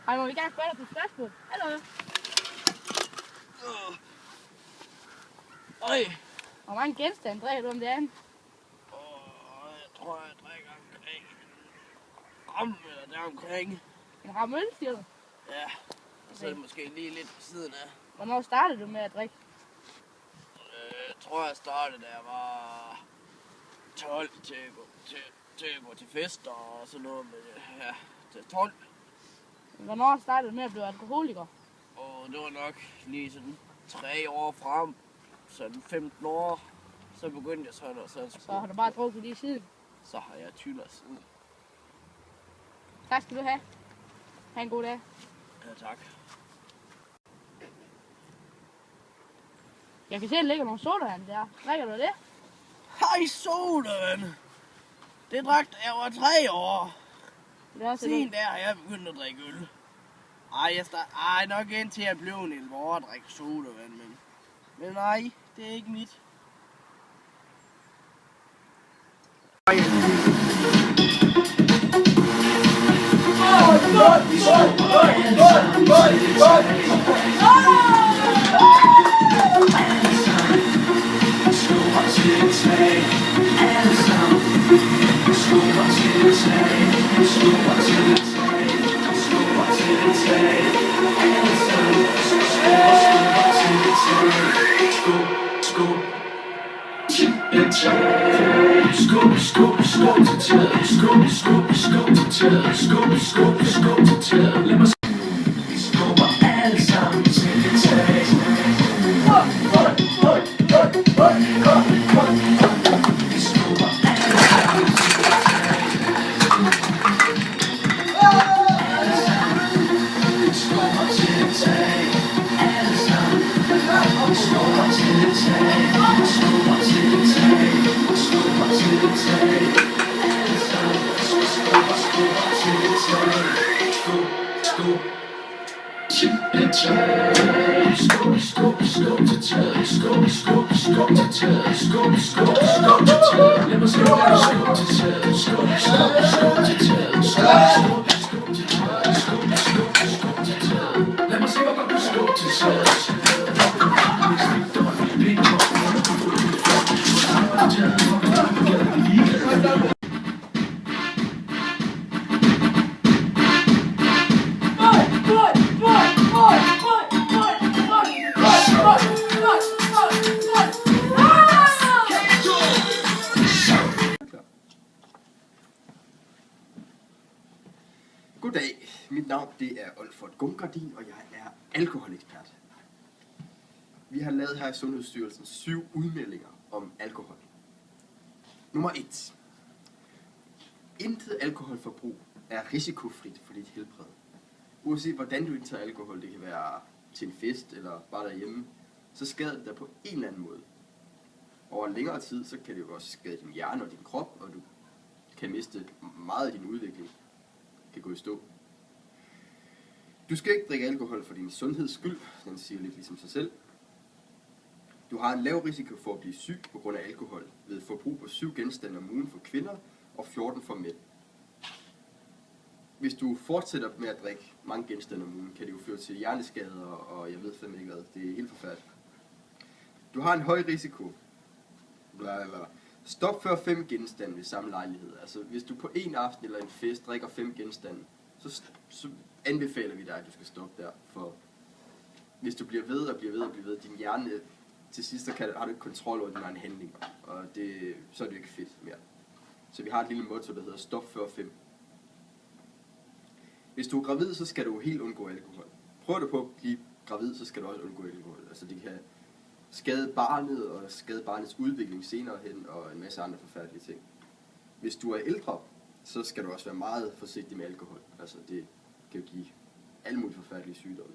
Hej, må vi gerne spørge dig på spørgsmål? Hallo? Øj. Hvor mange genstande drikker du om dagen? Jeg tror, jeg drikker omkring gram eller deromkring. En ram øl, siger du? Ja, og så er det måske lige lidt på siden af. Hvornår startede du med at drikke? Jeg tror, jeg startede, da jeg var 12 til at gå til fester og sådan noget. Men ja, til 12. Hvornår startede du med at blive alkoholiker? Og det var nok lige sådan 3 år frem. Sådan 15 år. Så begyndte jeg sådan, og Så har du bare drukket lige siden? Så har jeg tyller siden. Tak skal du have. Ha' en god dag. Ja, tak. Jeg kan se, at der ligger nogle sodavand der. Drikker du det? Hej, sodavand. Det drak da jeg var 3 år. Det er også Siden der har jeg begyndt at drikke øl. Ej, nok indtil jeg blev en 11 år at drikke sodavand, men nej, det er ikke mit. Goddag, mit navn det er Olfert Gumgardin, og jeg er alkoholekspert. Vi har lavet her i Sundhedsstyrelsen 7 udmeldinger om alkohol. Nummer 1. Intet alkoholforbrug er risikofrit for dit helbred. Uanset hvordan du indtager alkohol, det kan være til en fest eller bare derhjemme, så skader det dig på en eller anden måde. Over en længere tid, så kan det jo også skade din hjerne og din krop, og du kan miste meget af din udvikling. Kan gå i stå. Du skal ikke drikke alkohol for din sundheds skyld, den siger lidt ligesom sig selv. Du har en lav risiko for at blive syg på grund af alkohol ved forbrug på 7 genstande om ugen for kvinder og 14 for mænd. Hvis du fortsætter med at drikke mange genstande om ugen, kan det jo føre til hjerneskader og jeg ved fandme ikke hvad. Det er helt forfærdeligt. Du har en høj risiko. Stop før 5 genstande ved samme lejlighed. Altså hvis du på en aften eller en fest drikker 5 genstande, så anbefaler vi dig, at du skal stoppe der. For hvis du bliver ved, din hjerne til sidst har du ikke kontrol over dine egne handlinger. Og så er det jo ikke fedt mere. Så vi har et lille motto, der hedder stop før 5. Hvis du er gravid, så skal du helt undgå alkohol. Prøv du på at blive gravid, så skal du også undgå alkohol. Altså det kan skade barnet og skade barnets udvikling senere hen og en masse andre forfærdelige ting. Hvis du er ældre, så skal du også være meget forsigtig med alkohol. Altså det kan jo give alle mulige forfærdelige sygdomme.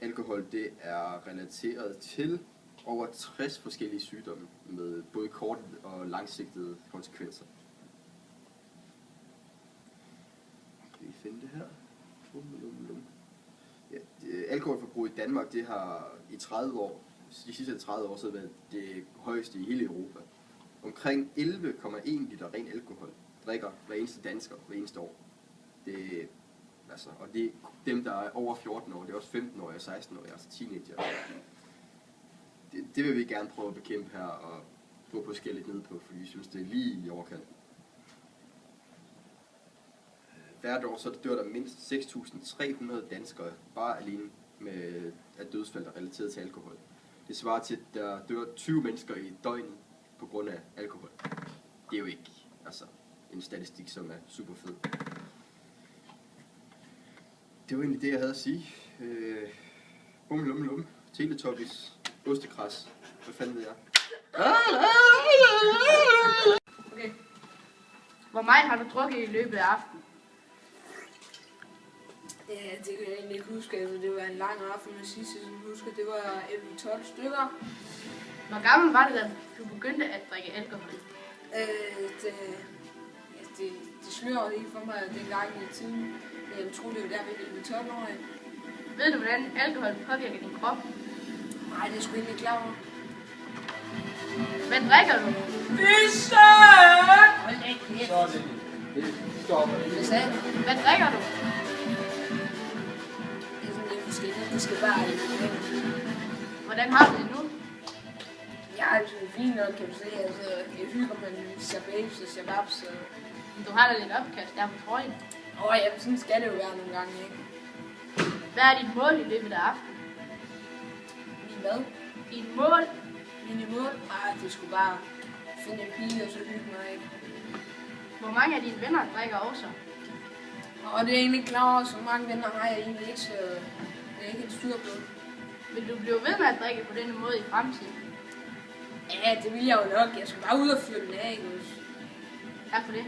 Alkohol det er relateret til over 60 forskellige sygdomme med både korte og langsigtede konsekvenser. Kan vi finde det her? Ja, alkoholforbrug i Danmark, det har i 30 år, de sidste 30 år, så været det højeste i hele Europa. Omkring 11,1 liter ren alkohol drikker hver eneste dansker hver eneste år. Det Altså, og det er dem, der er over 14 år, det er også 15-årige og 16-årige, altså teenager. Det vil vi gerne prøve at bekæmpe her og prøve på at skælde lidt ned på, fordi vi synes, det er lige i overkanten. Hvert år så dør der mindst 6.300 danskere bare alene med af dødsfald, der er relateret til alkohol. Det svarer til, at der dør 20 mennesker i døgnet på grund af alkohol. Det er jo ikke altså, en statistik, som er super fed. Det var egentlig det, jeg havde at sige. Lum. Teletubbies. Ostekras. Hvad fanden ved jeg? Okay. Hvor meget har du drukket i løbet af aftenen? Ja, det kan jeg egentlig ikke huske. Altså, det var en lang aften med sidste, som jeg husker. Det var 11-12 stykker. Hvor gammel var det, da du begyndte at drikke alkohol? Det slører ikke for mig dengang i tiden. Jeg tror, det var der, vi blev 12-årige. Ved du, hvordan alkohol påvirker din krop? Nej, det er sgu ikke klar over. Hvad drikker du? Pisse! Hold da kæft. Så er det stopper. Hvad sagde du? Hvad drikker du? Det er sådan lidt forskelligt. Det skal bare ikke være. Hvordan har du det nu? Jeg er altså fint nok, kan du se. Altså, jeg hygger med shababs og shababs. Du har da lidt opkast der på trøjen. Jamen, sådan skal det jo være nogle gange, ikke? Hvad er dit mål i løbet af aftenen? Min hvad? Dit mål? Mine mål? Nej, det skulle bare finde en pige og så hygge mig, ikke? Hvor mange af dine venner drikker også? Og det er egentlig klar over, så mange venner har jeg egentlig ikke, så det er ikke et styr på. Vil du blive ved med at drikke på denne måde i fremtiden? Ja, det vil jeg jo nok. Jeg skal bare ud og fyre den af, ikke? Tak for det.